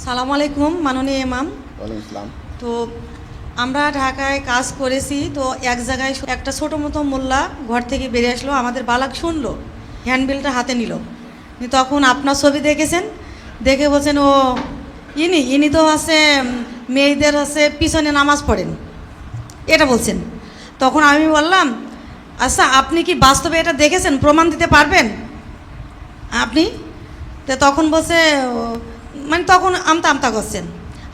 সালামু আলাইকুম মাননীয় ইমাম। ওয়ালাইকুম আসসালাম। তো আমরা ঢাকায় কাজ করেছি, তো এক জায়গায় একটা ছোটো মতো মোল্লা ঘর থেকে বেরিয়ে আসলো, আমাদের বালাক শুনলো, হ্যান্ডবিলটা হাতে নিল। তখন আপনার ছবি দেখেছেন, দেখে বলছেন ও ইনি তো আছে মেয়েদের আছে পিছনে নামাজ পড়েন, এটা বলছেন। তখন আমি বললাম, আচ্ছা আপনি কি বাস্তবে এটা দেখেছেন, প্রমাণ দিতে পারবেন আপনি? তো তখন বলছে মানে তখন আমতা আমতা করছেন।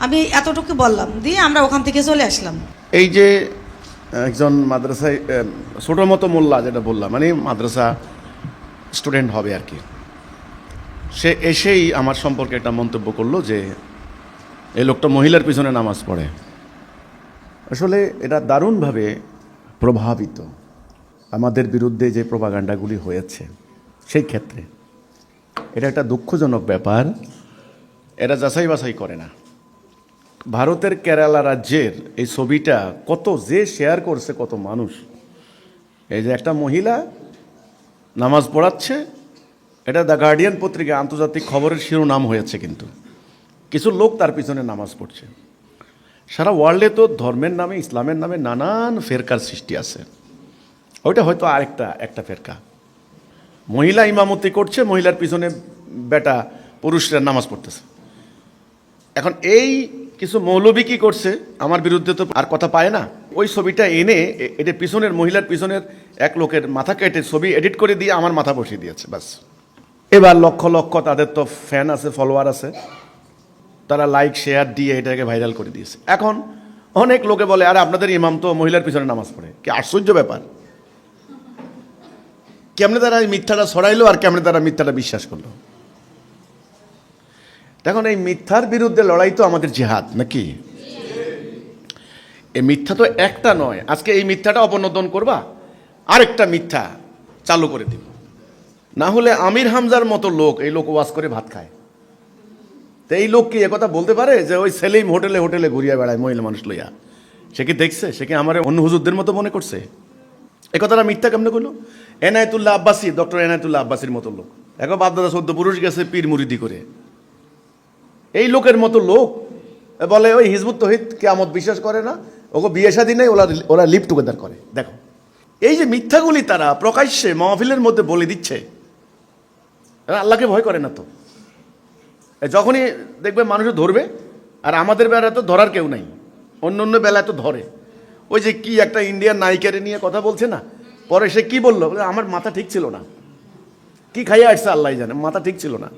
আমি এতটুকু বললাম, দিয়ে আমরা ওখান থেকে চলে আসলাম। এই যে একজন মাদ্রাসায় ছোটো মতো মোল্লা যেটা বললাম, মানে মাদ্রাসা স্টুডেন্ট হবে আর কি, সে এসেই আমার সম্পর্কে একটা মন্তব্য করলো যে এই লোকটা মহিলার পিছনে নামাজ পড়ে। আসলে এটা দারুণভাবে প্রভাবিত আমাদের বিরুদ্ধে যে প্রপাগান্ডাগুলি হয়েছে সেই ক্ষেত্রে। এটা একটা দুঃখজনক ব্যাপার, এটা যাচাই বাছাই করে না। ভারতের কেরালা রাজ্যের এই ছবিটা কত যে শেয়ার করছে, কত মানুষ। এই যে একটা মহিলা নামাজ পড়াচ্ছে, এটা দ্য গার্ডিয়ান পত্রিকা আন্তর্জাতিক খবরের শিরোনাম হয়েছে, কিন্তু কিছু লোক তার পিছনে নামাজ পড়ছে। সারা ওয়ার্ল্ডে তো ধর্মের নামে, ইসলামের নামে নানান ফেরকার সৃষ্টি আছে, ওইটা হয়তো একটা ফেরকা। মহিলা ইমামতি করছে, মহিলার পিছনে বেটা পুরুষরা নামাজ পড়তেছে। এখন এই কিছু মৌলবী কি করছে, আমার বিরুদ্ধে তো আর কথা পায় না, ওই ছবিটা এনে এটা পিছনের মহিলার পিছনের এক লোকের মাথা কেটে ছবি এডিট করে দিয়ে আমার মাথা বসিয়ে দিয়েছে, বাস। এবার লক্ষ লক্ষ তাদের তো ফ্যান আছে, ফলোয়ার আছে, তারা লাইক শেয়ার দিয়ে এটাকে ভাইরাল করে দিয়েছে। এখন অনেক লোকে বলে, আরে আপনাদের ইমাম তো মহিলার পিছনে নামাজ পড়ে, কি আশ্চর্য ব্যাপার! কেমনে তারা এই মিথ্যাটা ছড়াইলো আর কেমনে তারা মিথ্যাটা বিশ্বাস করলো। দেখুন, এই মিথ্যার বিরুদ্ধে লড়াই তো আমাদের জিহাদ, নাকি? এই মিথ্যা তো একটা নয়, আজকে এই মিথ্যাটা অপনোদন করবা, আরেকটা মিথ্যা চালু করে দিব। না হলে আমির হামজার মতো লোক, এই লোক ওয়াজ করে ভাত খায়, তো এই লোক কি একথা বলতে পারে যে ওই সেলিম হোটেলে হোটেলে ঘুরিয়া বেড়ায় মহিলা মানুষ লইয়া? সে কি দেখছে? সে কি আমার অন্য হুজুরদের মতো মনে করছে? এ কথাটা মিথ্যা কেমনে করলো? এনায়েতুল্লাহ আব্বাসী, ডক্টর এনায়েতুল্লাহ আব্বাসীর মতো লোক, এখন বাপদাদা 14 পুরুষ গেছে পীর মুরিদি করে, এই লোকের মতো লোক বলে ওই হিজবুত তৌহিদ কিয়ামত বিশ্বাস করে না, ওকে বিয়ে শাদী নেই, ওরা লিভ টুগেদার করে। দেখো, এই যে মিথ্যাগুলি তারা প্রকাশ্যে মাহফিলের মধ্যে বলে দিচ্ছে, আল্লাহকে ভয় করে না তো। যখনই দেখবে মানুষ ধরবে, আর আমাদের বেলায় তো ধরার কেউ নাই, অন্য অন্য বেলায় তো ধরে। ওই যে কি একটা ইন্ডিয়ান নায়িকারে নিয়ে কথা বলছে না, পরে সে কি বললো, আমার মাথা ঠিক ছিল না, কি খাইয়া আসছে আল্লাহ জানে, মাথা ঠিক ছিল না।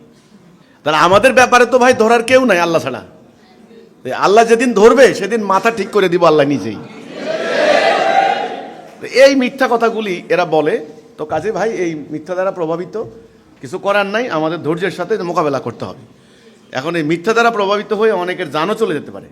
তাহলে আমাদের ব্যাপারে তো ভাই ধরার কেউ নাই আল্লাহ ছাড়া। আল্লাহ যেদিন ধরবে সেদিন মাথা ঠিক করে দিব আল্লাহ নিজেই। এই মিথ্যা কথাগুলি এরা বলে, তো কাজে ভাই এই মিথ্যা দ্বারা প্রভাবিত, কিছু করার নাই, আমাদের ধৈর্যের সাথে মোকাবেলা করতে হবে। এখন এই মিথ্যা দ্বারা প্রভাবিত হয়ে অনেকের জানও চলে যেতে পারে।